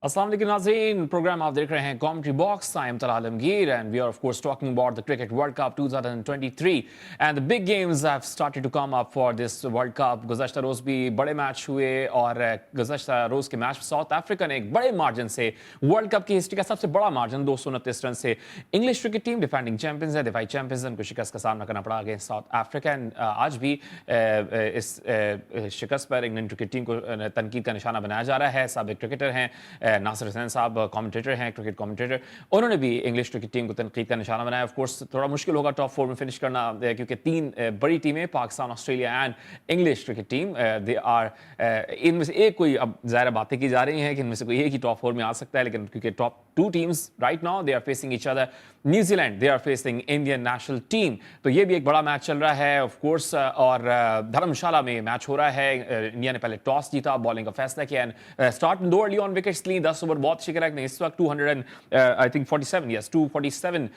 अस्सलाम वालेकुम नाज़रीन, प्रोग्राम आप देख रहे हैं commentary box. I am Talha Alamgir and we are of course talking about the cricket world cup 2023 and the big games have started to come up for this world cup. गुज़श्ता रोज़ भी बड़े मैच हुए और गुज़श्ता रोज़ के मैच में साउथ अफ्रीका ने एक बड़े मार्जिन से वर्ल्ड कप की हिस्ट्री का सबसे बड़ा मार्जिन 229 रन से English cricket team defending champions है, दिफाई चैंपियंस, उनको शिकस्त का सामना करना पड़ा अगेंस्ट साउथ अफ्रीका। एंड आज भी इस शिकस्त पर इंग्लैंड क्रिकेट टीम को तनकीद का निशाना बनाया जा रहा है। साबिक क्रिकेटर हैं नासिर हुसैन साहब, कमेंटेटर हैं, क्रिकेट कमेंटेटर, उन्होंने भी इंग्लिश क्रिकेट टीम को तनकीद का निशाना बनाया। ऑफ कोर्स थोड़ा मुश्किल होगा टॉप 4 में फिनिश करना, क्योंकि तीन बड़ी टीमें Pakistan, Australia and English cricket team, they are इनमें से एक कोई, अब ज़ाहिर बातें की जा रही हैं कि इनमें से कोई एक ही टॉप 4 में आ सकता है, लेकिन क्योंकि top 2 teams right now they are facing each other. New Zealand they are facing Indian national team, तो ये भी एक बड़ा मैच चल रहा है ऑफ कोर्स। और धर्मशाला में मैच हो रहा है। इंडिया ने पहले टॉस जीता, बॉलिंग का फैसला किया एंड स्टार्ट में 2 अर्ली ऑन विकेट्स ली, 10 ओवर बहुत शिकरा ने इस वक्त 247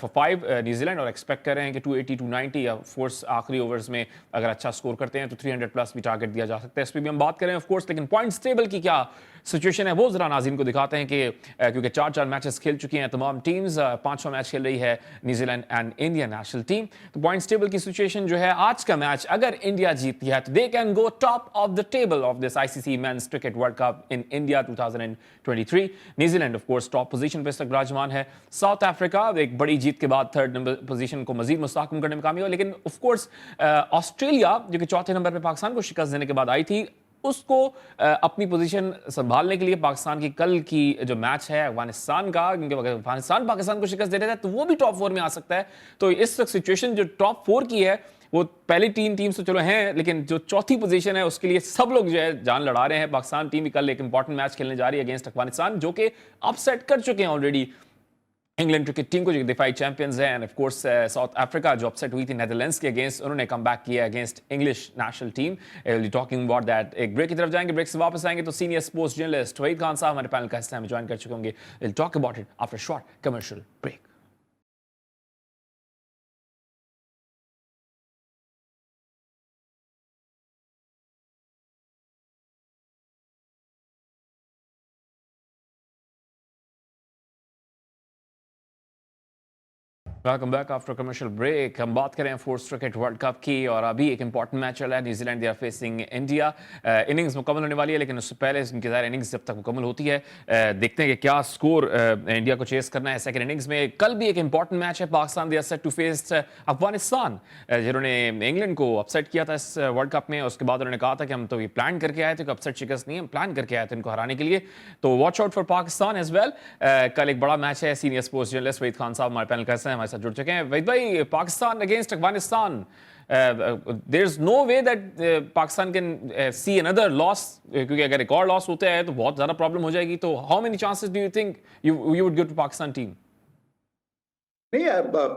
फॉर 5 न्यूजीलैंड, और एक्सपेक्ट कर रहे हैं कि 280 290 ऑफ कोर्स आखिरी ओवर्स में अगर अच्छा स्कोर करते हैं तो 300 प्लस भी टारगेट दिया जा सकता है। इस पर भी हम बात करें ऑफ कोर्स, लेकिन पॉइंट्स टेबल की क्या सिचुएशन है वो जरा नाज़रीन को दिखाते हैं कि क्योंकि 4 मैचेस खेल चुकी हैं तमाम टीम्स, 5वां मैच खेल रही है New Zealand and Indian national team. तो पॉइंट्स टेबल की सिचुएशन जो है, आज का मैच अगर इंडिया जीतती है तो they can go top of the table of this ICC men's cricket world cup in India 2023। New Zealand of course top position पर इस तक विराजमान है। साउथ अफ्रीका एक बड़ी जीत के बाद 3rd नंबर पोजीशन को मजीद मुस्तहकम करने में कामयाब हुआ, लेकिन ऑफ कोर्स ऑस्ट्रेलिया जो कि 4थे नंबर पर पाकिस्तान को शिकस्त देने के बाद आई थी, उसको अपनी पोजीशन संभालने के लिए पाकिस्तान की कल की जो मैच है अफगानिस्तान का, क्योंकि अगर अफगानिस्तान पाकिस्तान को शिकस्त दे देता है तो वो भी टॉप 4 में आ सकता है। तो इस वक्त सिचुएशन जो टॉप 4 की है, वो पहली 3 टीम्स तो चलो हैं, लेकिन जो चौथी पोजीशन है उसके लिए सब लोग जो है जान लड़ा रहे हैं। पाकिस्तान टीम भी कल एक इंपॉर्टेंट मैच खेलने जा रही है अगेंस्ट अफगानिस्तान, जो कि अपसेट कर चुके हैं ऑलरेडी इंग्लैंड क्रिकेट टीम को, जो दिफाई चैंपियंस हैं। End of course south Africa जो अपसेट हुई थी नेदरलैंड्स के अगेंस्ट, उन्होंने कम बैक किया against English national team. Talking about that, एक ब्रेक की तरफ जाएंगे, ब्रेक से वापस आएंगे तो senior sports journalist Waheed Khan साहब हमारे पैनल का हिस्सा में ज्वाइन कर चुके होंगे। Will talk about it after short commercial break. Welcome back after commercial break. हम बात करें फोर्स क्रिकेट वर्ल्ड कप की, और अभी एक इंपॉर्टेंट मैच चल रहा है। New Zealand they are facing India. Innings मुकम्मल होने वाली है, लेकिन उससे पहले इनकी ज़ाहिर इनिंग्स जब तक मुकम्मल होती है, देखते हैं कि क्या स्कोर इंडिया को चेस करना है सेकंड इनिंग्स में। कल भी एक इंपॉर्टेंट मैच है, Pakistan they are set to face Afghanistan, जिन्होंने इंग्लैंड को अपसेट किया था इस वर्ल्ड कप में। उसके बाद उन्होंने कहा था कि हम तो ये प्लान करके आए थे कि अपसेट शिकस्त नहीं, हम प्लान करके आए थे इनको हराने के लिए। तो watch out for Pakistan as well. कल एक बड़ा मैच है। Senior sports journalist Waheed Khan साहब हमारे पैनल का हिस्सा हैं, हमारे साथ जुड़ चुके हैं। वहीद भाई, Pakistan against Afghanistan, there is no way that Pakistan can see another loss, क्योंकि अगर एक और लॉस होता है तो बहुत ज्यादा प्रॉब्लम हो जाएगी। तो how many chances do you think you would give to Pakistan team? नहीं,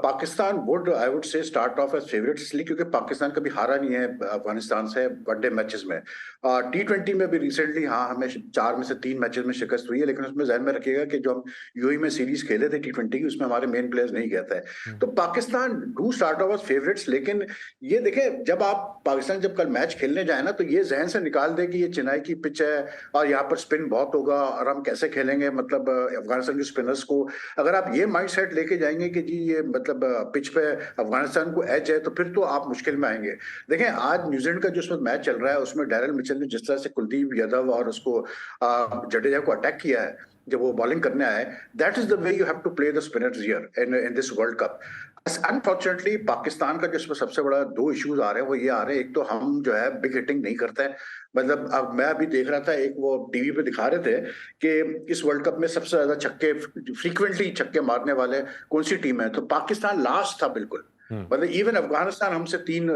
Pakistan would, I would say, start off as favourite, इसलिए क्योंकि पाकिस्तान कभी हारा नहीं है अफगानिस्तान से वनडे मैचेस में। T20 में भी रिसेंटली हमें 4 में से 3 मैचेस में शिकस्त हुई है, लेकिन उसमें ध्यान में रखिएगा कि जो हम यूएई में सीरीज खेले थे T20 की, उसमें हमारे मेन प्लेयर्स नहीं गए थे। तो Pakistan do start off as favourites, लेकिन ये देखें, जब आप पाकिस्तान जब कल मैच खेलने जाए ना, तो ये जहन से निकाल दे कि ये चेन्नई की पिच है और यहाँ पर स्पिन बहुत होगा और हम कैसे खेलेंगे, मतलब अफगानिस्तान के स्पिनर्स को। अगर आप ये माइंड सेट लेके जाएंगे कि जी ये मतलब पिच पे अफगानिस्तान को एज है, तो फिर तो आप मुश्किल में आएंगे। देखें, आज न्यूजीलैंड का जो उसमें मैच चल रहा है, उसमें डैरेल मिचेल ने जिस तरह से कुलदीप यादव और उसको जडेजा को अटैक किया है जब वो बॉलिंग करने आए, that is the way you have to play the spinners here in this world cup. Unfortunately Pakistan का जिसमें सबसे बड़ा 2 इश्यूज आ रहे हैं, वो ये आ रहे हैं, एक तो हम जो है बिग हिटिंग नहीं करते हैं। मतलब अब मैं अभी देख रहा था, एक वो टीवी पे दिखा रहे थे कि इस वर्ल्ड कप में सबसे ज्यादा छक्के, फ्रीक्वेंटली छक्के मारने वाले कौन सी टीम है, तो पाकिस्तान लास्ट था बिल्कुल। मतलब इवन अफगानिस्तान हमसे 3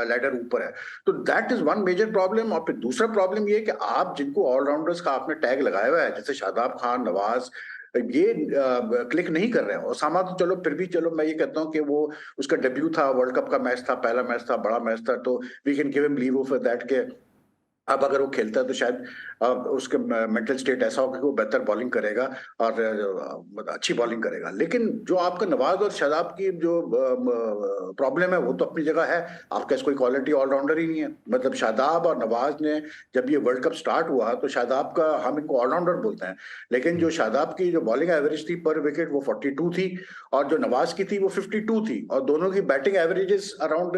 लैडर ऊपर है। तो that is one major problem. और फिर दूसरा प्रॉब्लम ये कि आप जिनको ऑलराउंडर्स का आपने टैग लगाया हुआ है, जैसे शादाब खान, नवाज, ये क्लिक नहीं कर रहे हैं। ओसामा तो चलो फिर भी, चलो मैं ये कहता हूँ कि वो उसका डेब्यू था, वर्ल्ड कप का मैच था, पहला मैच था, बड़ा मैच था, तो we can give him leave for that के अब अगर वो खेलता है तो शायद उसके मेंटल स्टेट ऐसा होगा कि वो बेहतर बॉलिंग करेगा और अच्छी बॉलिंग करेगा। लेकिन जो आपका नवाज और शादाब की जो प्रॉब्लम है वो तो अपनी जगह है। आपका कोई क्वालिटी ऑलराउंडर ही नहीं है। मतलब शादाब और नवाज ने जब ये वर्ल्ड कप स्टार्ट हुआ तो शादाब का हम इनको ऑलराउंडर बोलते हैं, लेकिन जो शादाब की जो बॉलिंग एवरेज थी पर विकेट वो 42 थी और जो नवाज की थी वो 52 थी और दोनों की बैटिंग एवरेजेस अराउंड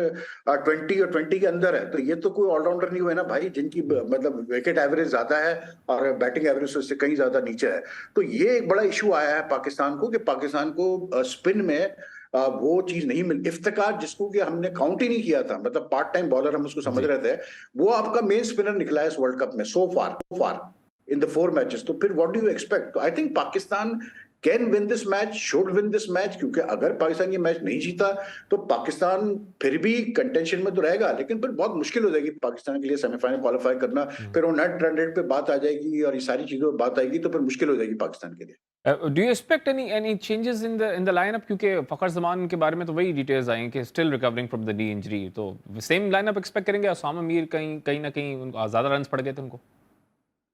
20 और 20 के अंदर है। तो ये तो कोई ऑलराउंडर नहीं हुए ना भाई, जिनकी मतलब विकेट एवरेज ज्यादा है और बैटिंग एवरेज उससे कहीं ज्यादा नीचे है। तो ये एक बड़ा इशू आया है पाकिस्तान को कि पाकिस्तान को स्पिन में वो चीज नहीं मिल, इफ्तिकार जिसको कि हमने काउंट ही नहीं किया था, मतलब पार्ट टाइम बॉलर हम उसको समझ रहे थे, वो आपका मेन स्पिनर निकला है इस वर्ल्ड कप में सो फार इन द 4 मैचेस। तो फिर व्हाट डू यू एक्सपेक्ट? तो I think Pakistan can win this match, should win this match, क्योंकि अगर पाकिस्तान ये मैच नहीं जीता तो पाकिस्तान फिर भी कंटेंशन में तो रहेगा, लेकिन फिर बहुत मुश्किल हो जाएगी पाकिस्तान के लिए सेमीफाइनल क्वालिफाई करना। फिर वो नेट रन रेट पे बात आ जाएगी और ये सारी चीजों पे बात आएगी, तो फिर मुश्किल हो जाएगी पाकिस्तान के लिए। Do you expect any changes in the lineup? क्योंकि फखर जमान के बारे में तो वही डिटेल्स आई हैं कि still recovering from the knee injury, तो सेम लाइनअप एक्सपेक्ट करेंगे? उसामा मीर कहीं कहीं ना कहीं ज्यादा रन्स पड़ गए थे उनको।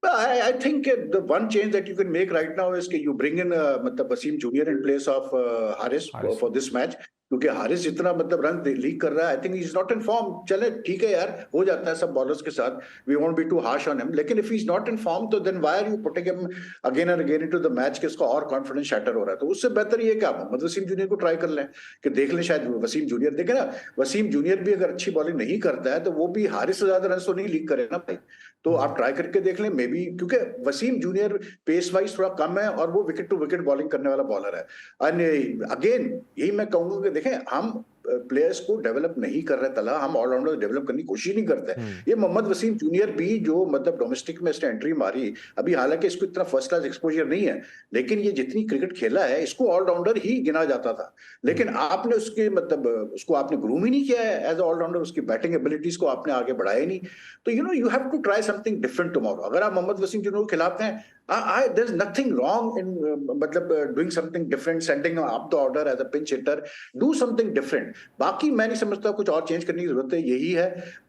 I think the one change that you can make right now is that you bring in मतलब Waseem junior in place of Haris for this match, क्योंकि हारिस जितना मतलब रन लीक कर रहा है, I think is not in form. चले ठीक है यार, हो जाता है सब बॉलर्स के साथ, we won't be too harsh on him, लेकिन if he is not in form तो then why are you putting him again and again into the match कि इसका और कॉन्फिडेंस शैटर हो रहा है। तो उससे बेहतर ये क्या मोहम्मद वसीम जूनियर को ट्राई कर लें कि देख लें, शायद वसीम जूनियर देखे ना, वसीम जूनियर भी अगर अच्छी बॉलिंग नहीं करता है तो वो भी हारिस से ज्यादा रन तो नहीं लीक करे ना भाई। तो आप ट्राई करके देख लें मे बी, क्योंकि वसीम जूनियर पेस वाइज थोड़ा कम है और वो विकेट टू विकेट बॉलिंग करने वाला बॉलर है। एंड अगेन यही मैं कहूंगा कि देखें, हम प्लेयर्स को डेवलप नहीं कर रहे तला, हम ऑलराउंडर डेवलप करने की कोशिश नहीं करते। ये मोहम्मद वसीम जूनियर भी जो मतलब डोमेस्टिक में इसने एंट्री मारी, अभी हालांकि इसको इतना फर्स्ट क्लास एक्सपोजर नहीं है, लेकिन ये जितनी क्रिकेट खेला है इसको ऑलराउंडर ही गिना जाता था। लेकिन आपने उसके मतलब उसको आपने ग्रूम ही नहीं किया है एज ऑलराउंडर, उसकी बैटिंग एबिलिटीज को आपने आगे बढ़ाया ही नहीं। तो you have to try something different tomorrow. अगर आप मोहम्मद वसीम जूनियर को खिलाते हैं, there's nothing wrong in मतलब doing something different, sending up the order as a pinch hitter, do something different। बाकी मैं नहीं समझता कुछ और चेंज करने की जरूरत है, यही है।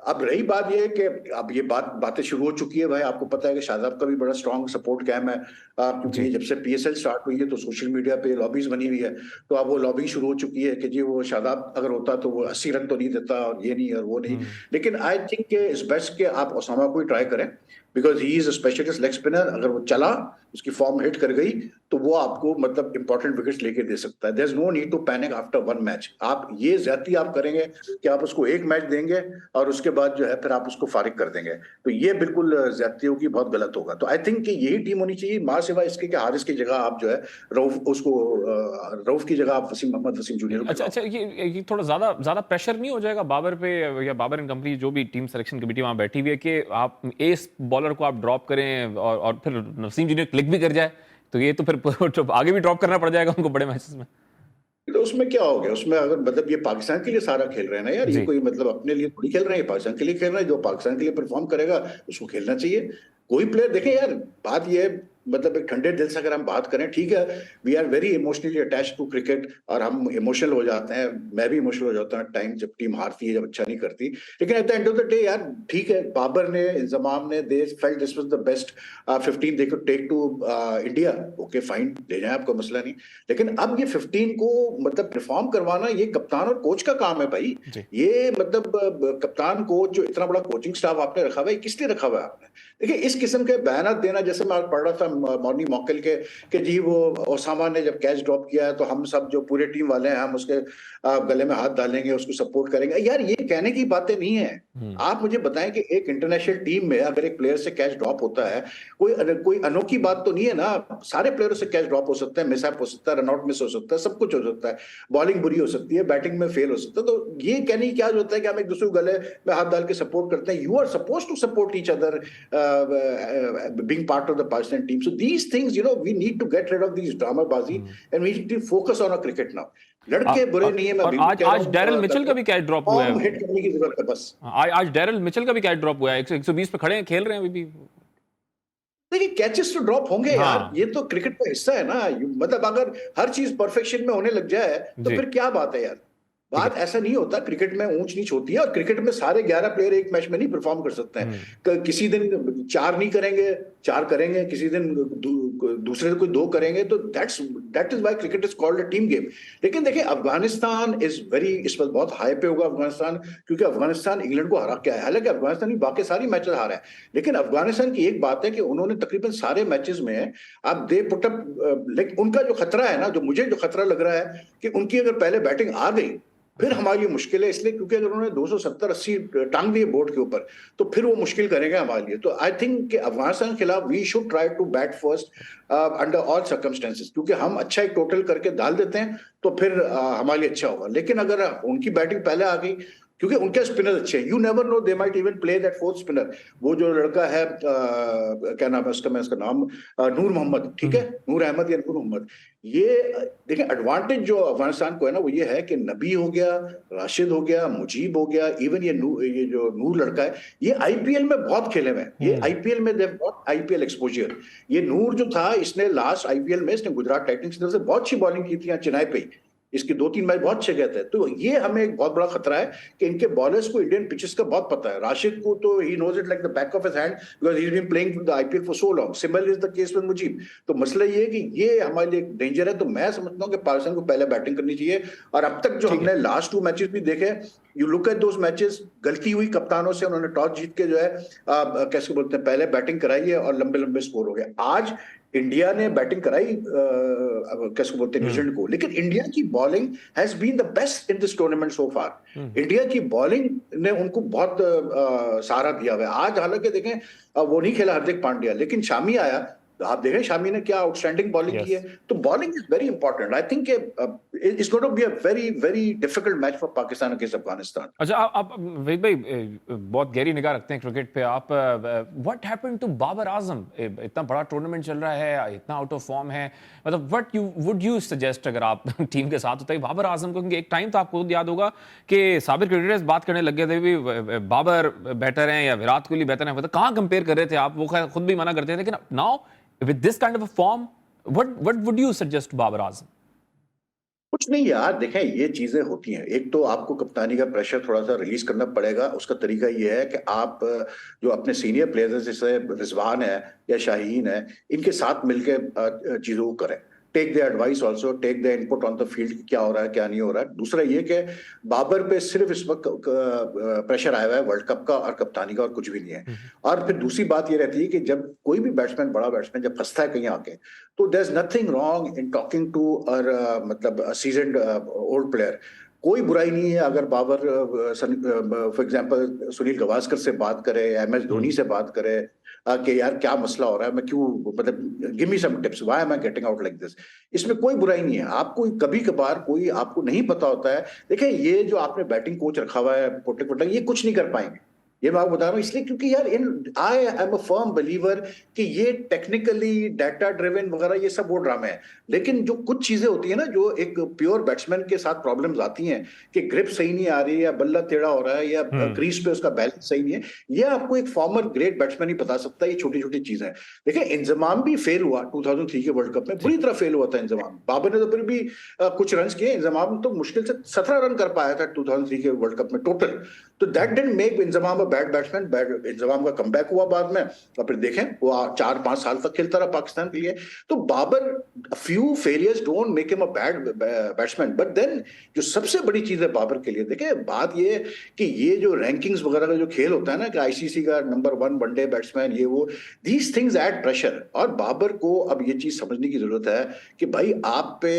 अब रही बात ये कि अब ये बातें शुरू हो चुकी है भाई, आपको पता है कि शादाब का भी बड़ा स्ट्रॉन्ग सपोर्ट कैम है, क्योंकि जब से PSL स्टार्ट हुई है तो सोशल मीडिया पे लॉबीज बनी हुई है। तो अब वो लॉबी शुरू हो चुकी है कि जी वो शादाब अगर होता तो वो 80 रन तो नहीं देता और ये नहीं और वो नहीं। लेकिन आई थिंक इट्स बेस्ट कि आप ओसामा को ही ट्राई करें, because he is a specialist leg spinner. अगर वो चला, उसकी फॉर्म हिट कर गई, तो वो आपको मतलब इंपॉर्टेंट विकेट्स लेके दे सकता है। There is no need to panic after one match. आप ये ज्यादती आप करेंगे कि आप उसको एक मैच देंगे और उसके बाद जो है फिर आप उसको फारिग कर देंगे, तो ये बिल्कुल ज्यादती होगी, बहुत गलत होगा। तो आई थिंक कि यही टीम होनी चाहिए, मां सिवाय इसके कि हारिस की जगह आप जो है रऊफ की जगह आप मोहम्मद वसीम जूनियर। अच्छा, ये थोड़ा ज्यादा प्रेशर नहीं हो जाएगा बाबर पे, या बाबर एंड कंपनी जो भी टीम सिलेक्शन कमेटी वहां बैठी हुई है, कि आप एस बॉलर को आप ड्रॉप करें और फिर वसीम जूनियर क्लिक भी कर जाए, तो ये तो फिर आगे भी ड्रॉप करना पड़ जाएगा उनको बड़े मैचेस में। तो उसमें क्या हो गया? उसमें अगर मतलब ये पाकिस्तान के लिए सारा खेल रहे हैं ना यार, ये कोई मतलब अपने लिए थोड़ी खेल रहे हैं, पाकिस्तान के लिए खेल रहे हैं। जो पाकिस्तान के लिए परफॉर्म करेगा उसको खेलना चाहिए। कोई प्लेयर देखें यार, बात ये मतलब एक ठंडे दिल से अगर हम बात करें, ठीक है, we are very emotionally attach to cricket और हम इमोशनल हो जाते हैं, मैं भी इमोशनल हो जाता हूँ टाइम जब टीम हारती है, जब अच्छा नहीं करती। लेकिन at the end of the day यार ठीक है, बाबर ने, इंजमाम ने, they felt this was the best 15 they could take to India. Okay fine, ले जाए, आपको मसला नहीं। लेकिन अब ये 15 को मतलब परफॉर्म करवाना ये कप्तान और कोच का काम है भाई। ये मतलब कप्तान कोच जो इतना बड़ा कोचिंग स्टाफ आपने रखा हुआ है, किस लिए रखा हुआ है आपने? देखिए इस किस्म के बयान देना, जैसे मैं पढ़ रहा था मॉर्निंग मॉकल के कि जी वो ओसामा ने जब कैच ड्रॉप किया है तो हम सब जो पूरे टीम वाले हैं हम उसके गले में हाथ डालेंगे, उसको सपोर्ट करेंगे। यार ये कहने की बातें नहीं है। आप मुझे बताएं कि एक इंटरनेशनल टीम में अगर एक प्लेयर से कैच ड्रॉप होता है, कोई अनोखी बात तो नहीं है ना। सारे प्लेयरों से कैच ड्रॉप हो सकता है, मिसअप हो सकता है, रनआउट मिस हो सकता है, सब कुछ हो सकता है, बॉलिंग बुरी हो सकती है, बैटिंग में फेल हो सकता है। तो ये कहने की क्या जरूरत है कि हम एक दूसरे को गले में हाथ डाल के सपोर्ट करते हैं? You are suppose to support each other being part of the Pakistan team. So these things, we need to get rid of these dramabazi and we need to focus on our cricket now. लड़के बुरे नहीं है, मैं आज Daryl Mitchell का भी catch drop हुआ है, हिट करने की जरूरत है बस। आज डैरल मिचेल का भी कैच ड्रॉप हुआ है, 120 पे खड़े हैं, खेल रहे हैं अभी भी। देखिए कैचेस तो ड्रॉप होंगे यार, ये तो क्रिकेट का हिस्सा है ना। मतलब अगर हर चीज परफेक्शन में होने लग जाए तो फिर क्या बात है यार। ठीक है। बात ऐसा नहीं होता, क्रिकेट में ऊंच नीच होती है, और क्रिकेट में सारे 11 प्लेयर एक मैच में नहीं परफॉर्म कर सकते हैं। किसी दिन 4 नहीं करेंगे, 4 करेंगे, किसी दिन दूसरे कोई 2 करेंगे, तो that is why cricket is called a team game. लेकिन देखिए अफगानिस्तान इज वेरी, इस वक्त बहुत हाई पे होगा अफगानिस्तान, क्योंकि अफगानिस्तान इंग्लैंड को हरा के आया है। हालांकि अफगानिस्तान ही बाकी सारी मैचेस हारा है, लेकिन अफगानिस्तान की एक बात है कि उन्होंने तकरीबन सारे मैचेस में, आप दे पुट अप, लेकिन उनका जो खतरा है ना, जो मुझे जो खतरा लग रहा है कि उनकी अगर पहले बैटिंग आ गई फिर हमारे लिए मुश्किल है, इसलिए क्योंकि अगर उन्होंने 270-80 टांग दिए बोर्ड के ऊपर, तो फिर वो मुश्किल करेगा हमारे लिए। तो आई थिंक कि अफगानिस्तान के खिलाफ we should try to bat first under all circumstances, क्योंकि हम अच्छा एक टोटल करके डाल देते हैं तो फिर हमारे लिए अच्छा होगा। लेकिन अगर उनकी बैटिंग पहले आ गई, क्योंकि उनके स्पिनर अच्छे हैं, you never know, they might even play that fourth spinner. वो जो लड़का है क्या नाम है उसका, मैं उसका नाम नूर मोहम्मद, ठीक है, नूर अहमद या नूर मोहम्मद। ये देखिए एडवांटेज जो अफगानिस्तान को है ना, वो ये है कि नबी हो गया, राशिद हो गया, मुजीब हो गया, इवन ये जो नूर लड़का है, ये आईपीएल में बहुत खेले हुए हैं, ये आईपीएल में दे गॉट आईपीएल एक्सपोजर। ये नूर जो था, इसने लास्ट आईपीएल में इसने गुजरात टाइटंस की तरफ से बहुत अच्छी बॉलिंग की थी चेन्नई पे, इसके 2-3 मैच बहुत अच्छे गए थे। तो ये हमें एक बहुत बड़ा खतरा है कि इनके बॉलर्स को इंडियन पिचेस का बहुत पता है। राशिद को तो he knows it like the back of his hand, because he has been playing the IPL for so long. Similar is the case with Mujeeb. तो मसला ये है कि ये हमारे लिए डेंजर है। तो मैं समझता हूं कि पाकिस्तान को पहले बैटिंग करनी चाहिए, और अब तक जो हमने लास्ट 2 मैचेस भी देखे, you look at those matches, गलती हुई कप्तानों से, उन्होंने टॉस जीत के जो है कैसे बोलते हैं, पहले बैटिंग कराई है और लंबे लंबे स्कोर हो गए। आज इंडिया ने बैटिंग कराई कैसे बोलते हैं न्यूजीलैंड को, लेकिन इंडिया की bowling has been the best in this tournament so far. India की बॉलिंग ने उनको बहुत सहारा दिया हुआ है। आज हालांकि देखें वो नहीं खेला हार्दिक पांड्या, लेकिन शामी आया, तो आप देखें शामी ने क्या आउटस्टैंडिंग बॉलिंग की है। तो bowling is very important. I think it's going to be a very very difficult match for Pakistan against Afghanistan. अच्छा, आप वहीद भाई बहुत गहरी निगाह रखते हैं क्रिकेट पे आप। What happened to Babar Azam? इतना बड़ा टूर्नामेंट चल रहा है, इतना आउट ऑफ फॉर्म है, मतलब व्हाट वुड यू सजेस्ट अगर आप टीम के साथ होता है बाबर आजम को? क्योंकि एक टाइम तो आपको याद होगा कि साबिर क्रिकेटर्स बात करने लग गए थे भी बाबर बेटर हैं या विराट कोहली बेटर है, मतलब कहाँ कंपेयर कर रहे थे आप, वो खुद भी मना करते थे। लेकिन now with this kind of a form, what would you suggest to Babar Azam? कुछ नहीं यार, देखें ये चीजें होती हैं। एक तो आपको कप्तानी का प्रेशर थोड़ा सा रिलीज करना पड़ेगा। उसका तरीका ये है कि आप जो अपने सीनियर प्लेयर्स जैसे रिजवान है या शाहीन है, इनके साथ मिलकर चीजों को करें। Take the advice also, take the input on the field, क्या हो रहा है क्या नहीं हो रहा है। दूसरा ये कि बाबर पे सिर्फ इस वक्त प्रेशर आया हुआ है वर्ल्ड कप का और कप्तानी का, और कुछ भी नहीं है। और फिर दूसरी बात ये रहती है कि जब कोई भी बैट्समैन, बड़ा बैट्समैन जब फंसता है कहीं आके, तो there is nothing wrong in talking to मतलब सीजन्ड ओल्ड प्लेयर। कोई बुराई नहीं है अगर बाबर फॉर एग्जांपल सुनील गावस्कर से बात करे, एमएस धोनी से बात करे कि यार क्या मसला हो रहा है, मैं क्यों, मतलब give me some tips, why am I getting out like this. इसमें कोई बुराई नहीं है। आपको कभी कभार कोई आपको नहीं पता होता है। देखिए ये जो आपने बैटिंग कोच रखा हुआ है पोटे पोटे, ये कुछ नहीं कर पाएंगे, ये मैं आपको बता रहा हूँ। इसलिए क्योंकि यार I am a firm believer कि ये टेक्निकली डाटा ड्रिवन वगैरह ये सब वो ड्रामे है। लेकिन जो कुछ चीजें होती है ना, जो एक प्योर बैट्समैन के साथ प्रॉब्लम्स आती हैं कि ग्रिप सही नहीं आ रही है, या बल्ला टेढ़ा हो रहा है, या क्रीज पे उसका बैलेंस सही नहीं है, ये आपको एक फॉर्मर ग्रेट बैट्समैन ही बता सकता है। ये छोटी छोटी चीजें। देखिए इंजमाम भी फेल हुआ 2003 के वर्ल्ड कप में, बुरी तरह फेल हुआ था इंजमाम। बाबर ने तो फिर भी कुछ रन किए, इंजमाम तो मुश्किल से 17 रन कर पाया था 2003 के वर्ल्ड कप में टोटल। तो that didn't make Inzamam a bad batsman. Inzamam का कमबैक हुआ बाद में, और फिर देखें वो 4-5 साल तक खेलता रहा पाकिस्तान के लिए। तो Babar, few failures don't make him a bad batsman, but then जो सबसे बड़ी चीज है बाबर के लिए, देखिए बात ये कि ये जो रैंकिंग्स वगैरह का जो खेल होता है ना, कि आईसीसी का नंबर 1 वनडे बैट्समैन, ये वो, दीज थिंग्स ऐड प्रेशर। और बाबर को अब ये चीज समझने की जरूरत है कि भाई आप पे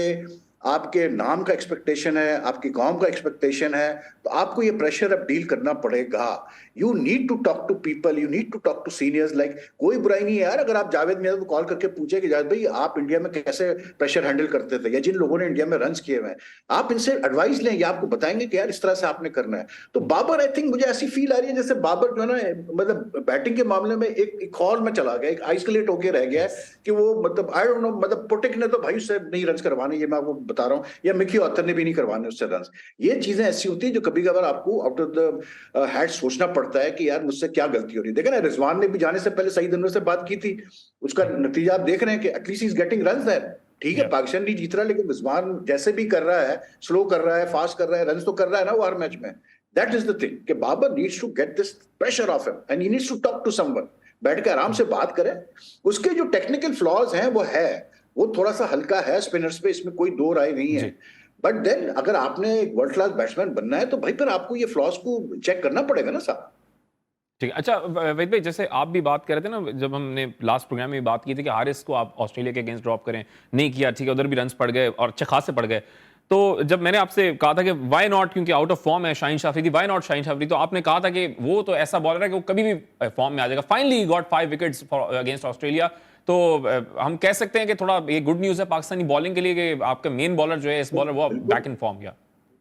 आपके नाम का एक्सपेक्टेशन है, आपकी कौम का एक्सपेक्टेशन है, तो आपको ये प्रेशर अब डील करना पड़ेगा। You need to talk to people, you need to talk to seniors. Like कोई बुराई नहीं है यार अगर आप जावेद मियां को कॉल करके पूछे कि जावेद भाई आप इंडिया में कैसे प्रेशर हैंडल करते थे, या जिन लोगों ने इंडिया में रन किए हुए हैं, आप इनसे एडवाइस लें, या आपको बताएंगे कि यार इस तरह से आपने करना है। तो बाबर, आई थिंक मुझे ऐसी फील आ रही है जैसे बाबर जो है ना, मतलब बैटिंग के मामले में एक हॉल में चला गया, एक आइसोलेट होकर रह गया है कि वो, मतलब आई डोंट नो, मतलब पुटिक ने तो भाई उससे नहीं रन करवाने, ये मैं आपको बता रहा हूँ, या मिकी ऑथर ने भी नहीं करवाने उससे रन। ये चीजें ऐसी होती है जो कभी कभार आपको आउट ऑफ द हैट सोचना पड़ता है कि यार मुझसे क्या गलती हो रही है। देखा ना, रिजवान ने भी जाने से पहले सईद अनवर से बात की थी, उसका नतीजा आप देख रहे हैं कि at least he is getting runs there. ठीक है, पाकिस्तान नहीं जीत रहा, लेकिन रिजवान जैसे भी कर रहा है, स्लो कर रहा है, फास्ट कर रहा है, रन तो कर रहा है ना वो हर मैच में। दैट इज द थिंग कि Babar needs to get this pressure off him and he needs to talk to someone, बैठ के आराम से बात करें। उसके जो टेक्निकल फ्लॉज हैं वो थोड़ा सा हल्का है स्पिनर्स पे, इसमें कोई दो राय नहीं है। बट देन अगर आपने एक वर्ल्ड क्लास बैट्समैन बनना है तो भाई फिर आपको ये फ्लॉज को चेक करना पड़ेगा ना साहब। ठीक है। अच्छा वैद भाई, जैसे आप भी बात कर रहे थे ना, जब हमने लास्ट प्रोग्राम में भी बात की थी कि हारिस को आप ऑस्ट्रेलिया के अगेंस्ट ड्रॉप करें, नहीं किया, ठीक है, उधर भी रन्स पड़ गए और अच्छे खासे पड़ गए। तो जब मैंने आपसे कहा था कि वाई नॉट, क्योंकि आउट ऑफ फॉर्म है शाहीन शाह अफरीदी, वाई नॉट शाहीन शाह अफरीदी, तो आपने कहा था कि वो तो ऐसा बॉलर है कि वो कभी भी फॉर्म में आ जाएगा। Finally got 5 wickets against Australia. तो हम कह सकते हैं कि थोड़ा ये गुड न्यूज़ है पाकिस्तानी बॉलिंग के लिए कि आपका मेन बॉलर जो है इस बॉलर वो बैक इन फॉर्म गया।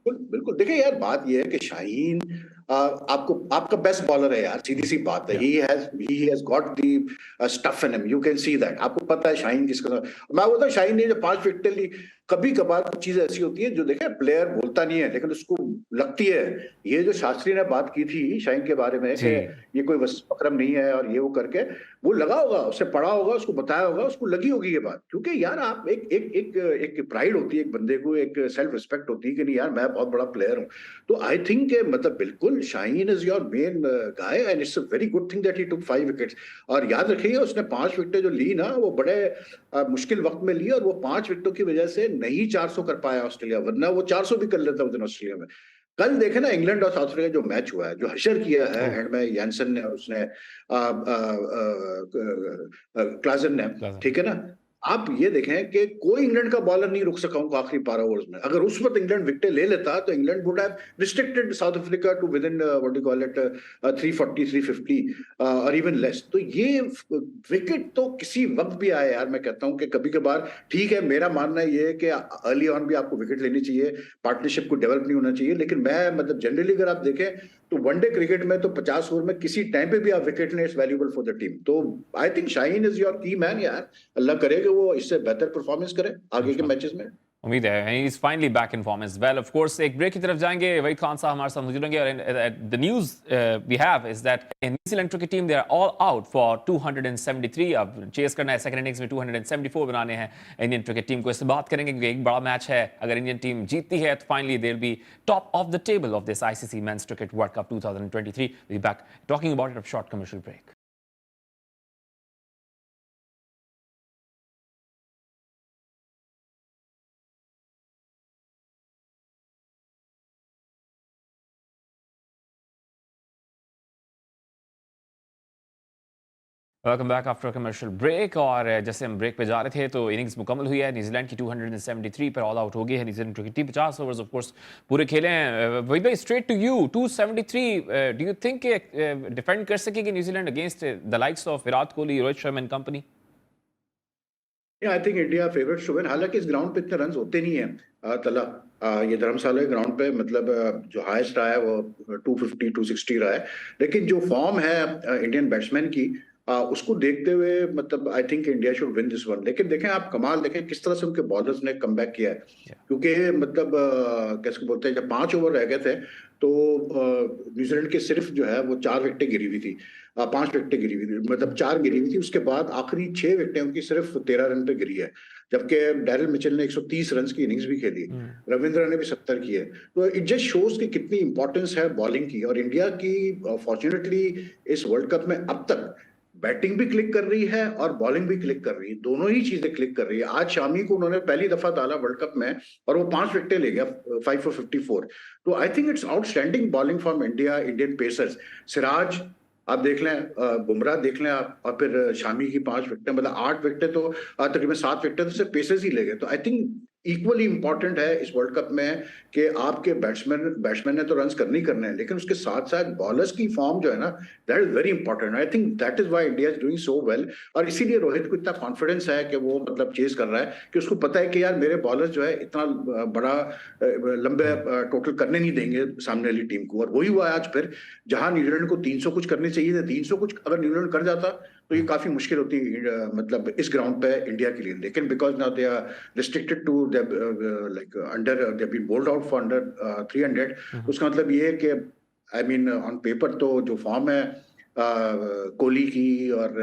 बिल्कुल बिल्कुल। देखिए यार, बात यह है कि शाहीन आपका बेस्ट बॉलर है यार, सीधी सी बात है। He has got the stuff in him, you can see that. आपको पता है शाहीन किसका। मैं बोलता हूँ शाहीन ने जो 5 विकेट ली, कभी कभार कुछ चीज ऐसी होती है जो देखे प्लेयर बोलता नहीं है लेकिन उसको लगती है। ये जो शास्त्री ने बात की थी शाहीन के बारे में कि ये कोई वसीम नहीं है और ये वो करके, वो लगा होगा, उसे पढ़ा होगा, उसको बताया होगा, उसको लगी होगी ये बात। क्योंकि यार आप एक प्राइड होती है एक बंदे को, एक सेल्फ रिस्पेक्ट होती है कि नहीं यार मैं बहुत बड़ा प्लेयर हूँ। तो आई थिंक मतलब बिल्कुल Shaheen is your main guy and it's a very good thing that he took 5 wickets. और याद रखिए उसने 5 विकेटें जो ली ना वो बड़े मुश्किल वक्त में ली, और वो 5 विकेटों की वजह से नहीं 400 कर पाया ऑस्ट्रेलिया, वरना वो 400 भी कर लेता उस दिन ऑस्ट्रेलिया में। कल देखे ना इंग्लैंड और साउथ अफ्रीका जो मैच हुआ है, जो हशर किया है एंड में यानसन ने और उसने क्लासन ने, ठीक है ना। आप ये देखें कि कोई इंग्लैंड का बॉलर नहीं रुक सका उनको आखिरी 12 ओवर्स में। अगर उस वक्त इंग्लैंड विकेट ले लेता तो England would have restricted South Africa to within what you call it 340 350 और इवन लेस। तो ये विकेट तो किसी वक्त भी आए यार, मैं कहता हूं कि कभी कभार ठीक है, मेरा मानना ये है कि अर्ली ऑन भी आपको विकेट लेनी चाहिए, पार्टनरशिप को डेवलप नहीं होना चाहिए। लेकिन मैं मतलब जनरली अगर आप देखें तो वनडे क्रिकेट में तो 50 ओवर में किसी टाइम पे भी आप विकेट लें is valuable for the team. तो I think Shaheen is your key man यार, अल्लाह करे कि वो इससे बेहतर परफॉर्मेंस करे आगे के मैचेस में। उम्मीद है he is finally back in form as well. Of course एक ब्रेक की तरफ जाएंगे, वहीद खान साहब हमारे साथ मौजूद होंगे। और the news we have is that New Zealand cricket team they are all out for 273। अब चेस करना है सेकंड इनिंग्स में 274 बनाने हैं इंडियन क्रिकेट टीम को। इससे बात करेंगे क्योंकि एक बड़ा मैच है, अगर इंडियन टीम जीतती है तो finally they will be top of the table of this ICC men's cricket world cup 2023। We back talking about it, short commercial break. Welcome back after commercial break. और जैसे हम break पे जा रहे थे तो इनिंग्स मुकम्मल हुई है, न्यूजीलैंड की 273 पर ऑल आउट हो गई है New Zealand cricket team. 50 overs of course पूरे खेले हैं। वही भाई straight to you, 273 do you think defend कर सकेगी New Zealand against the likes of Virat Kohli, Rohit Sharma and company? I think India favourite to win. हालांकि इस ग्राउंड पे इतने रन होते नहीं है तला। ये धर्मशाला के ग्राउंड पे मतलब जो हाईएस्ट रहा है वो 250 260 रहा है। लेकिन जो फॉर्म है इंडियन बैट्समैन की उसको देखते हुए मतलब आई think India should win this one. लेकिन देखें आप कमाल देखें किस तरह से उनके बॉलर्स ने कमबैक किया है। क्योंकि मतलब कैसे बोलते हैं, जब 5 ओवर रह गए थे तो न्यूजीलैंड के सिर्फ जो है वो 4 विकेटें गिरी हुई थी, 5 विकेटें गिरी हुई थी, मतलब 4 गिरी हुई थी। उसके बाद आखिरी 6 विकेटें उनकी सिर्फ 13 रन पे गिरी है, जबकि डैरिल मिचेल ने 130 रन की इनिंग्स भी खेली, रविंद्र ने भी 70 की है। तो इट जस्ट शोज कि कितनी इंपॉर्टेंस है बॉलिंग की। और इंडिया की फॉर्चुनेटली इस वर्ल्ड कप में अब तक बैटिंग भी क्लिक कर रही है और बॉलिंग भी क्लिक कर रही है, दोनों ही चीजें क्लिक कर रही है। आज शामी को उन्होंने पहली दफा डाला वर्ल्ड कप में और वो 5 विकेटें ले गया, 5 for 54। तो I think it's outstanding bowling from India, Indian pacers. Siraj आप देख लें, बुमराह देख लें आप, और फिर शामी की 5 विकेटें, मतलब 8 विकेटें तो तकरीबन 7 विकेटें तो सिर्फ पेसर्स ही ले गए। तो आई थिंक इक्वली इंपॉर्टेंट है इस वर्ल्ड कप में कि आपके बैट्समैन ने तो रन्स करने ही करने हैं, लेकिन उसके साथ साथ बॉलर्स की फॉर्म जो है ना, that is very important. I think that is why India is doing so well. और इसीलिए रोहित को इतना कॉन्फिडेंस है कि वो मतलब चेस कर रहा है, कि उसको पता है कि यार मेरे बॉलर्स जो है इतना बड़ा लंबे टोटल करने नहीं देंगे सामने वाली टीम को। और वही हुआ आज फिर, जहां न्यूजीलैंड को 300 कुछ करने चाहिए थे, 300 कुछ अगर न्यूजीलैंड कर जाता तो ये काफी मुश्किल होती मतलब इस ग्राउंड पे इंडिया के लिए। लेकिन because now they are restricted to like under, they been bowled out for under 300। उसका मतलब ये है कि आई मीन ऑन पेपर तो जो फॉर्म है कोहली की और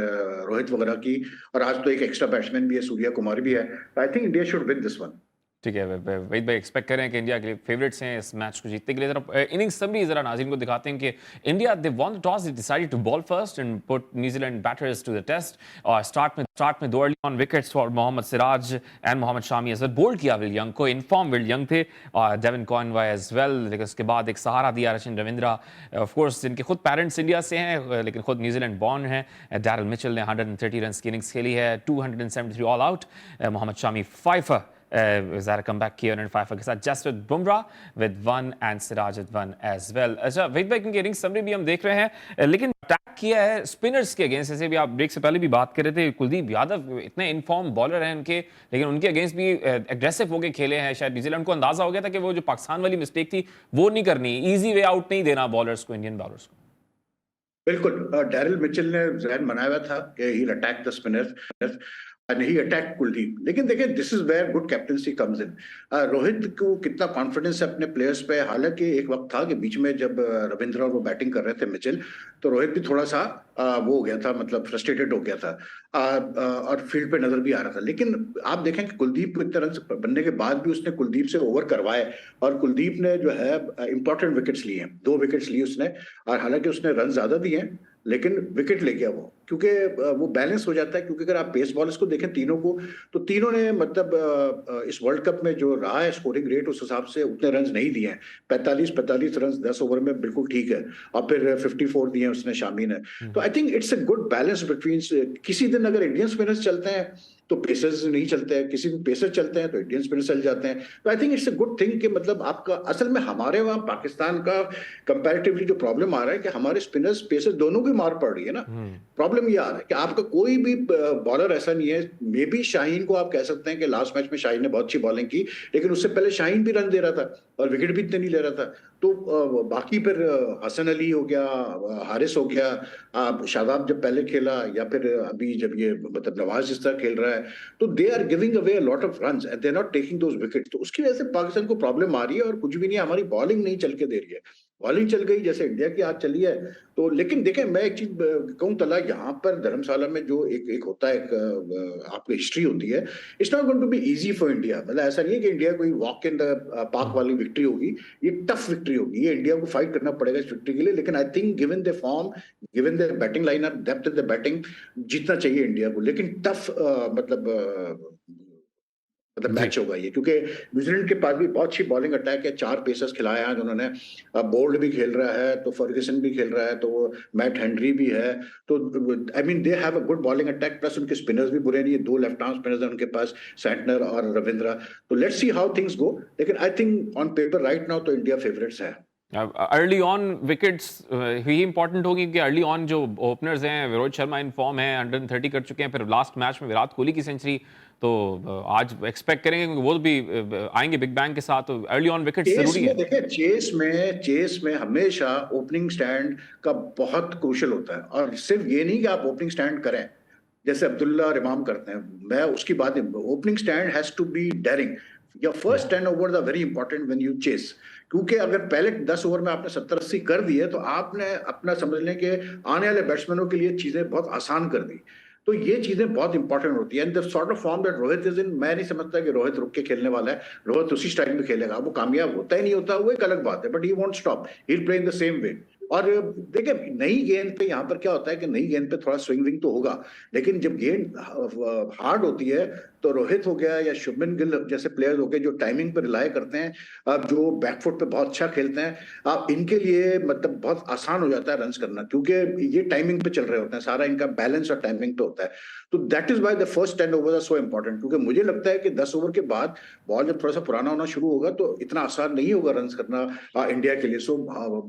रोहित वगैरह की, और आज तो एक एक्स्ट्रा बैट्समैन भी है, सूर्या कुमार भी है। आई think India should win this one. ठीक है, वहीद भाई एक्सपेक्ट करें कि इंडिया के लिए फेवरेट्स हैं इस मैच को जीतने के लिए। जरा इनिंग्स समरी जरा नाज़रीन को दिखाते हैं कि India they won the toss, they decided to bowl first and put New Zealand batters to the test. और स्टार्ट में दो early on wickets for Mohammed Siraj and Mohammed Shami as well. Bowled किया विल यंग को, इनफॉर्म विल यंग थे और Devon Conway as well. लेकिन उसके बाद एक सहारा दिया रचिन रविंद्रा, ऑफ कोर्स जिनके खुद पेरेंट्स इंडिया से हैं लेकिन खुद न्यूजीलैंड बॉर्न हैं। डैरल मिचेल ने 130 रन की इनिंग्स खेली है, 273 all out. Mohammed Shami fifer ज़रा कम बैक किया 105 के साथ। Jasprit Bumrah with 1 and Siraj with 1 as well. अच्छा वहीद भाई, क्योंकि इनिंग्स समरी भी हम देख रहे हैं लेकिन अटैक किया है स्पिनर्स के अगेंस्ट। जैसे भी आप ब्रेक से पहले भी बात कर रहे थे, कुलदीप यादव इतने इनफॉर्म बॉलर हैं उनके, लेकिन उनके अगेंस्ट भी एग्रेसिव होकर खेले हैं। शायद न्यूजीलैंड को अंदाजा हो गया था कि वो जो पाकिस्तान वाली मिस्टेक थी वो नहीं करनी, ईजी वे आउट नहीं देना बॉलर्स को, इंडियन बॉलर्स को। बिल्कुल, डैरिल मिचेल ने जहन बनाया हुआ था कि he attack the spinners and he attacked Kuldeep. लेकिन देखिए, this is where good captaincy comes in. Rohit को कितना कॉन्फिडेंस है अपने प्लेयर्स पे। हालांकि एक वक्त था कि बीच में जब रविंद्र और वो बैटिंग कर रहे थे मिचेल, तो रोहित भी थोड़ा सा वो हो गया था, मतलब फ्रस्ट्रेटेड हो गया था और फील्ड पे नजर भी आ रहा था। लेकिन आप देखें कि कुलदीप को इतने रन बनने के बाद भी उसने कुलदीप से ओवर करवाए, और कुलदीप ने जो है इंपॉर्टेंट विकेट्स लिए हैं, 2 विकेट्स लिए उसने। और हालांकि उसने रन ज्यादा दिए हैं लेकिन विकेट ले गया वो, क्योंकि वो बैलेंस हो जाता है। क्योंकि अगर आप पेस बॉलर्स को देखें तीनों को, तो तीनों ने मतलब इस वर्ल्ड कप में जो रहा है स्कोरिंग रेट, उस हिसाब से उतने रन नहीं दिए हैं। 45 रन 10 ओवर में बिल्कुल ठीक है, और फिर 54 दिए उसने शामी ने। तो I think it's a good balance between. किसी दिन अगर इंडियन स्पिनर्स चलते हैं तो पेसर्स नहीं चलते हैं, किसी दिन पेसर चलते हैं तो इंडियन स्पिनर्स चल जाते हैं। तो I think it's a good thing कि मतलब आपका असल में हमारे वहाँ पाकिस्तान का कंपैरेटिवली जो प्रॉब्लम आ रहा है कि हमारे स्पिनर्स पेसर दोनों की मार पड़ रही है ना। प्रॉब्लम ये आ रहा है कि आपका कोई भी बॉलर ऐसा नहीं है। मे बी शाहीन को आप कह सकते हैं कि लास्ट मैच में शाहीन ने बहुत अच्छी बॉलिंग की, लेकिन उससे पहले शाहीन भी रन दे रहा था और विकेट भी इतने नहीं ले रहा था। तो बाकी फिर हसन अली हो गया, हारिस हो गया, शादाब जब पहले खेला, या फिर अभी जब ये मतलब नवाज जिस तरह खेल रहा है, तो they are giving away a lot of runs and they are not taking those wickets. तो उसकी वजह से पाकिस्तान को प्रॉब्लम आ रही है, और कुछ भी नहीं, हमारी बॉलिंग नहीं चल के दे रही है। बॉलिंग चल गई जैसे इंडिया की आज चली है। तो लेकिन देखें, मैं एक चीज कहूं तला, यहाँ पर धर्मशाला में जो एक होता है, एक आपकी हिस्ट्री होती है, it's not going to be easy for India. मतलब ऐसा नहीं है कि इंडिया कोई वॉक इन द पार्क वाली विक्ट्री होगी, ये टफ विक्ट्री होगी, ये इंडिया को फाइट करना पड़ेगा इस विक्ट्री के लिए। लेकिन I think given the form, given the batting lineup, depth in the batting, जीतना चाहिए इंडिया को। लेकिन टफ मतलब मैच होगा ये, क्योंकि न्यूजीलैंड के पास भी बहुत अच्छी बॉलिंग अटैक है। 4 पेसर्स खिलाए हैं उन्होंने। बोल्ड भी खेल रहा है, तो फर्ग्यूसन भी खेल रहा है, तो मैट हेनरी भी है। तो I mean they have a good bowling attack, plus उनके स्पिनर्स भी बुरे नहीं है। 2 लेफ्ट आर्म स्पिनर्स हैं उनके पास, सैंटनर और रविंद्रा। तो let's see how things go. लेकिन I think on paper right now तो इंडिया फेवरेट्स है। अर्ली ऑन विकेट्स ही इंपॉर्टेंट होगी कि अर्ली ऑन जो ओपनर्स हैं, रोहित शर्मा इन फॉर्म है, 130 कर चुके हैं, फिर लास्ट मैच में विराट कोहली की सेंचुरी, तो आज एक्सपेक्ट करेंगे कि वो भी आएंगे बिग बैंग के साथ। तो अर्ली ऑन विकेट्स जरूरी है। देखिए, चेस में हमेशा ओपनिंग स्टैंड का बहुत क्रूशियल होता है, और सिर्फ ये नहीं कि आप ओपनिंग स्टैंड करें जैसे अब्दुल्ला और इमाम करते हैं, मैं उसकी बात नहीं। Opening stand has to be daring. Your first 10 over are very important when you chase, क्योंकि अगर पहले 10 ओवर में आपने 70-80 कर दिए, तो आपने अपना समझ लें कि आने वाले बैट्समैनों के लिए चीजें बहुत आसान कर दी। तो ये चीजें बहुत इंपॉर्टेंट होती है। And the sort of form that Rohit is in, मैं नहीं समझता कि रोहित रुक के खेलने वाला है। रोहित उसी स्टाइल में खेलेगा, वो कामयाब होता ही नहीं होता, वो एक अलग बात है, but he won't stop, he will play in the same way. और देखिए, नई गेंद पे यहाँ पर क्या होता है कि नई गेंद पे थोड़ा स्विंग विंग तो होगा, लेकिन जब गेंद हार्ड होती है, तो रोहित हो गया या शुभमन गिल जैसे प्लेयर्स हो गए जो टाइमिंग पर रिलाय करते हैं, अब जो बैकफुट पे बहुत अच्छा खेलते हैं, अब इनके लिए मतलब बहुत आसान हो जाता है रन्स करना, क्योंकि ये टाइमिंग पे चल रहे होते हैं, सारा इनका बैलेंस और टाइमिंग पे होता है। तो that is why the first 10 over are so important, क्योंकि मुझे लगता है कि 10 ओवर के बाद बॉल जब थोड़ा सा पुराना होना शुरू होगा, तो इतना आसान नहीं होगा रन्स करना इंडिया के लिए। सो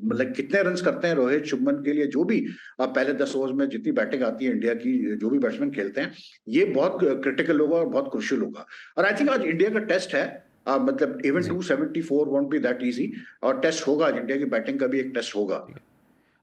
मतलब कितने रन्स करते हैं रोहित, शुभमन के लिए, जो भी पहले 10 ओवर में जितनी बैटिंग आती है इंडिया की, जो भी बैट्समैन खेलते हैं, ये बहुत क्रिटिकल होगा और बहुत क्रुशियल होगा। और आई थिंक आज इंडिया का टेस्ट है, मतलब even 274 won't be that easy, और टेस्ट होगा आज, इंडिया की बैटिंग का भी एक टेस्ट होगा।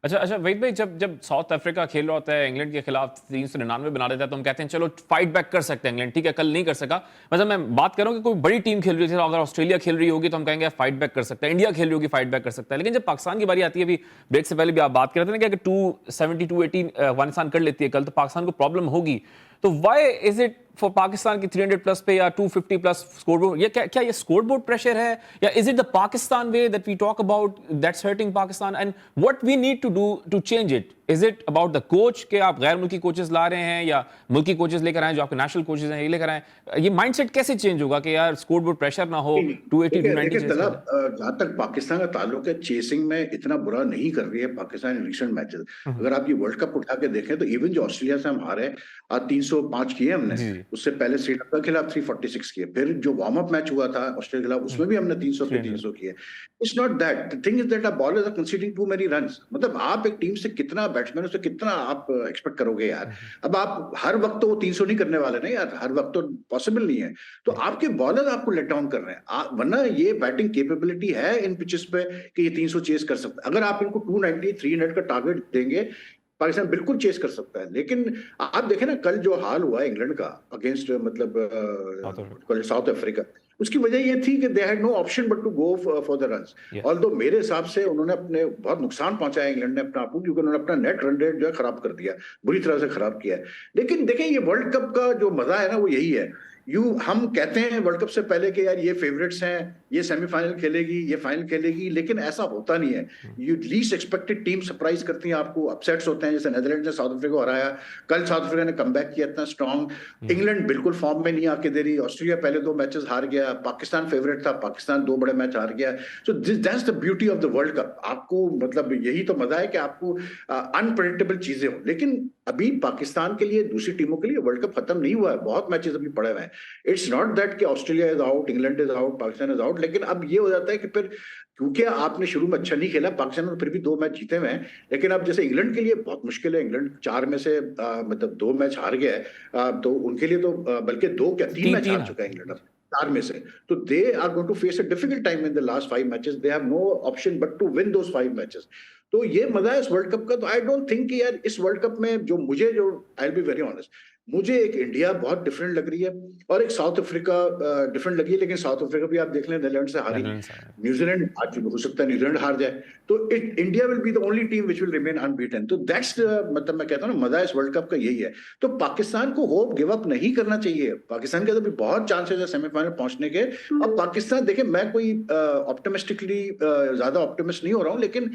अच्छा वहीद भाई, जब जब साउथ अफ्रीका खेल रहा होता है इंग्लैंड के खिलाफ 399 बना देता है, तो हम कहते हैं चलो फाइट बैक कर सकते हैं इंग्लैंड, ठीक है कल नहीं कर सका। मतलब मैं बात कर रहा हूँ कि कोई बड़ी टीम खेल रही है, अगर ऑस्ट्रेलिया खेल रही होगी तो हम कहेंगे फाइट बैक कर सकता है, इंडिया खेल रही होगी फाइट बैक कर सकता है। लेकिन जब पाकिस्तान की बारी आती है, अभी ब्रेक से पहले भी आप बात कर रहे थे ना कि अगर 270 280 अफगानिस्तान कर लेती है कल, तो पाकिस्तान को प्रॉब्लम होगी। तो why is it for Pakistan की 300 प्लस पे या 250 प्लस स्कोरबोर्ड, ये क्या ये स्कोरबोर्ड प्रेशर है, या is it the Pakistan way that we talk about that's hurting Pakistan, and what we need to do to change it? Is it about the coach के आप गैर मुल्की कोचेस ला रहे हैं, या मुल्की कोचेस लेकर आए जो आपके नेशनल कोचेस हैं ये लेकर आए? ये माइंडसेट कैसे चेंज होगा कि यार स्कोरबोर्ड प्रेशर ना हो, 280 290? जहां तक पाकिस्तान का ताल्लुक है, चेसिंग में इतना बुरा नहीं कर रही है पाकिस्तान इन रिसेंट मैचेस। अगर आप ये वर्ल्ड कप उठा के देखें तो इवन जो ऑस्ट्रेलिया से हम हारे, आज 305 किए हमने, उससे पहले श्रीलंका के खिलाफ 346 किए, फिर जो वार्म अप मैच हुआ था ऑस्ट्रेलिया के खिलाफ उसमें भी हमने 300 पे 300 किए। It's not that, the thing is that bowlers are considering too many runs. मतलब आप एक टीम से कितना, बैट्समैन से कितना आप एक्सपेक्ट करोगे यार? अब आप हर वक्त तो वो 300 नहीं करने वाले ना यार, हर वक्त तो पॉसिबल नहीं है। तो आपके बॉलर आपको लेट डाउन कर रहे हैं, वरना ये बैटिंग कैपेबिलिटी है इन पिचेस पे कि ये 300 चेस कर सकते हैं। अगर आप इनको 290 300 का टारगेट देंगे, पाकिस्तान बिल्कुल चेस कर सकता है। लेकिन आप देखें ना कल जो हाल हुआ इंग्लैंड का अगेंस्ट मतलब साउथ अफ्रीका, उसकी वजह ये थी कि they had no option but to go for the runs. Although मेरे हिसाब से उन्होंने अपने बहुत नुकसान पहुंचाया इंग्लैंड ने अपना आपको, क्योंकि उन्होंने अपना नेट रन रेट जो है खराब कर दिया, बुरी तरह से खराब किया है। लेकिन देखें ये वर्ल्ड कप का जो मजा है ना वो यही है। हम कहते हैं वर्ल्ड कप से पहले कि यार ये फेवरेट्स हैं, ये सेमीफाइनल खेलेगी, ये फाइनल खेलेगी, लेकिन ऐसा होता नहीं है। You least expected team surprise करती हैं आपको, अपसेट्स होते हैं, जैसे नीदरलैंड ने साउथ अफ्रीका को हराया, कल साउथ अफ्रीका ने कमबैक किया इतना स्ट्रॉन्ग। इंग्लैंड बिल्कुल फॉर्म में नहीं आके दे रही, ऑस्ट्रेलिया पहले 2 मैचेस हार गया, पाकिस्तान फेवरेट था, पाकिस्तान 2 बड़े मैच हार गया। So that's the beauty of the world cup. आपको मतलब यही तो मजा है कि आपको अनप्रेडिक्टेबल चीजें हो। लेकिन अभी पाकिस्तान के लिए, दूसरी टीमों के लिए वर्ल्ड कप खत्म नहीं हुआ है, बहुत मैचेस अभी पड़े हुए हैं। इट्स नॉट दैट कि Australia is out, England is out, Pakistan is out. लेकिन अब ये हो जाता है कि फिर क्योंकि आपने शुरू में अच्छा नहीं खेला, पाकिस्तान ने फिर भी 2 मैच जीते हुए हैं, लेकिन अब जैसे इंग्लैंड के लिए बहुत मुश्किल है। इंग्लैंड 4 में से मतलब 2 मैच हार गया है, तो उनके लिए तो बल्कि 2 क्या 3 मैच हार चुका है इंग्लैंड 4 में से। तो they are going to face a difficult time in the last 5 matches. They have no option but to win those 5 matches. तो ये मजा है इस वर्ल्ड कप का। तो आई डोंट थिंक कि यार इस वर्ल्ड कप में जो I will be very honest, मुझे एक इंडिया बहुत डिफरेंट लग रही है और एक साउथ अफ्रीका डिफरेंट लगी है। लेकिन साउथ अफ्रीका भी आप देख लें नीदरलैंड से हारी, न्यूजीलैंड आज हो सकता है न्यूजीलैंड हार जाए, तो India will be the only team which will remain unbeaten. तो दैट्स मतलब मैं कहता हूं ना मजा इस वर्ल्ड कप का यही है। तो पाकिस्तान को होप गिव अप नहीं करना चाहिए। पाकिस्तान के तो भी बहुत चांसेस है सेमीफाइनल पहुंचने के। अब पाकिस्तान देखिए, मैं कोई ऑप्टिमिस्टिकली ज्यादा ऑप्टिमिस्ट नहीं हो रहा हूं, लेकिन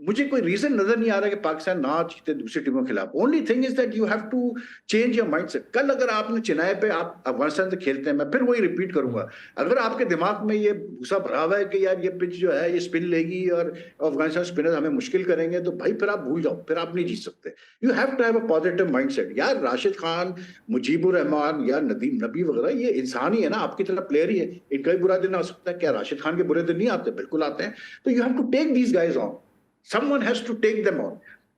मुझे कोई रीजन नजर नहीं आ रहा कि पाकिस्तान ना जीते दूसरी टीमों के खिलाफ। Only thing is that you have to change your mindset. कल अगर आपने चेन्नई पे आप अफगानिस्तान से खेलते हैं, मैं फिर वही रिपीट करूंगा, अगर आपके दिमाग में ये भूसा भरा हुआ है कि यार ये पिच जो है ये स्पिन लेगी और अफगानिस्तान स्पिनर हमें मुश्किल करेंगे, तो भाई फिर आप भूल जाओ, फिर आप नहीं जीत सकते। You have to have a positive mindset. यार राशिद खान, मुजीबुर रहमान या नदीम नबी वगैरह ये इंसान ही है ना, आपकी तरह प्लेयर ही है। इनका भी बुरा दिन आ सकता है। क्या राशिद खान के बुरे दिन नहीं आते? बिल्कुल आते हैं। तो you have to take these guys on, someone has to take them on।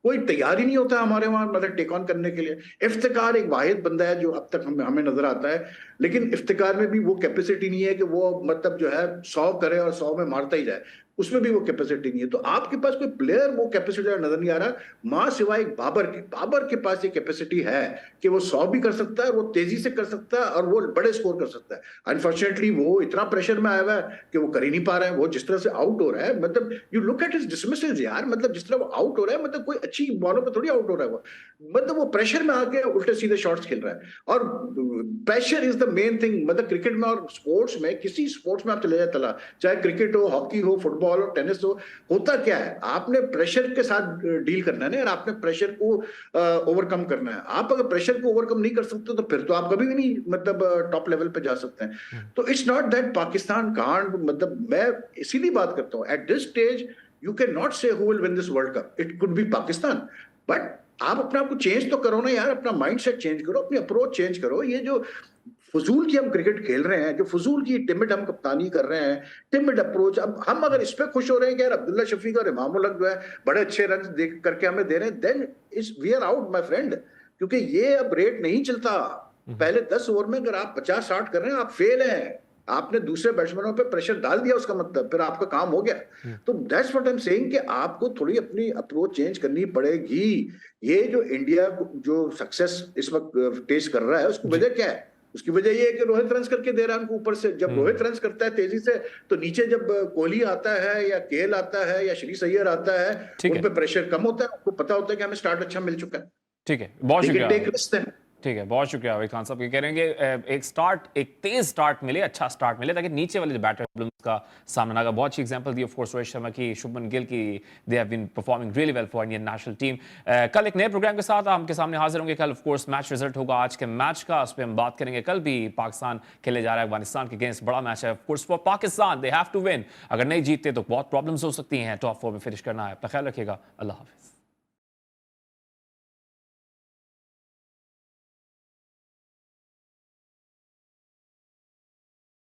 कोई तैयार ही नहीं होता हमारे वहां मतलब टेक ऑन करने के लिए। इफ्तिकार एक वाहिद बंदा है जो अब तक हमें नजर आता है, लेकिन इफ्तिकार में भी वो कैपेसिटी नहीं है कि वो मतलब जो है 100 करे और 100 में मारता ही जाए, उसमें भी वो कैपेसिटी नहीं है। तो आपके पास कोई प्लेयर वो कैपेसिटी नजर नहीं आ रहा, मां सिवाय बाबर के पास ये कैपेसिटी है कि वो 100 भी कर सकता है, वो तेजी से कर सकता है और वो बड़े स्कोर कर सकता है। अनफॉर्चुनेटली वो इतना प्रेशर में आया हुआ है कि वो कर ही नहीं पा रहा है। वो जिस तरह से आउट हो रहा है, मतलब you look at his dismisses यार, मतलब जिस तरह वो आउट हो रहा है, मतलब कोई अच्छी बॉलों पे थोड़ी आउट हो रहा है वो, मतलब वो प्रेशर में आके उल्टे सीधे शॉट्स खेल रहा है। और pressure is the main thing. मतलब क्रिकेट में और स्पोर्ट्स में, किसी स्पोर्ट्स में आप चले जाए तला, चाहे क्रिकेट हो, हॉकी हो, फुटबॉल हो, टेनिस हो, होता क्या है, आपने प्रेशर के साथ डील करना है ना, और आपने प्रेशर को ओवरकम करना है। आप अगर प्रेशर को ओवरकम नहीं कर सकते तो फिर तो आप कभी भी नहीं मतलब टॉप लेवल पे जा सकते हैं। तो it's not that Pakistan can't, मतलब मैं इसीलिए बात करता हूं, at this stage you can not say who will win this world cup. It could be Pakistan, but आप अपने आप को चेंज तो करो ना यार, अपना माइंडसेट चेंज करो, अपनी अप्रोच चेंज करो। ये जो फजूल की हम क्रिकेट खेल रहे हैं, जो फजूल की टिमिड हम कप्तानी कर रहे हैं, टिमिड अप्रोच, अब हम अगर इस पे खुश हो रहे हैं कि यार अब्दुल्ला शफीक और इमाम उल हक जो है बड़े अच्छे रन देख करके हमें दे रहे हैं, then is we are out my friend. क्योंकि ये अब रेट नहीं चलता। पहले 10 ओवर में अगर आप 50-60 कर रहे हैं, आप फेल हैं। आपने दूसरे बैट्समैनों पे प्रेशर डाल दिया, उसका मतलब फिर आपका काम हो गया। तो that's what I am saying कि आपको थोड़ी अपनी अप्रोच चेंज करनी पड़ेगी। ये जो इंडिया जो सक्सेस इस वक्त टेस्ट कर रहा है, उसकी वजह क्या है? उसकी वजह ये है कि रोहित रन्स करके दे रहा है उनको ऊपर से। जब रोहित रन्स करता है तेजी से, तो नीचे जब कोहली आता है या केएल आता है या श्री अय्यर आता है, ठीक उन है, पे प्रेशर कम होता है, उनको पता होता है कि हमें स्टार्ट अच्छा मिल चुका है, ठीक है, बहुत दे कैन शुक्रिया। Take risk then. ठीक है, बहुत शुक्रिया आबिद खान साहब। ये कह रहे हैं कि एक तेज स्टार्ट मिले, अच्छा स्टार्ट मिले, ताकि नीचे वाले जो बैटर प्रॉब्लम्स का सामना ना। बहुत अच्छी एग्जांपल दी ऑफ कोर्स रोहित शर्मा की, शुभमन गिल की। They have been performing really well for Indian national team. कल एक नए प्रोग्राम के साथ आपके सामने हाजिर होंगे। कल ऑफ कोर्स मैच रिजल्ट होगा आज के मैच का, उस पर हम बात करेंगे। कल भी पाकिस्तान खेले जा रहा है अफगानिस्तान के अगेंस्ट, बड़ा मैच है of course for Pakistan, they have to win. अगर नहीं जीतते तो बहुत प्रॉब्लम्स हो सकती हैं, टॉप 4 में फिनिश करना है। अपना ख्याल रखिएगा, अल्लाह हाफिज।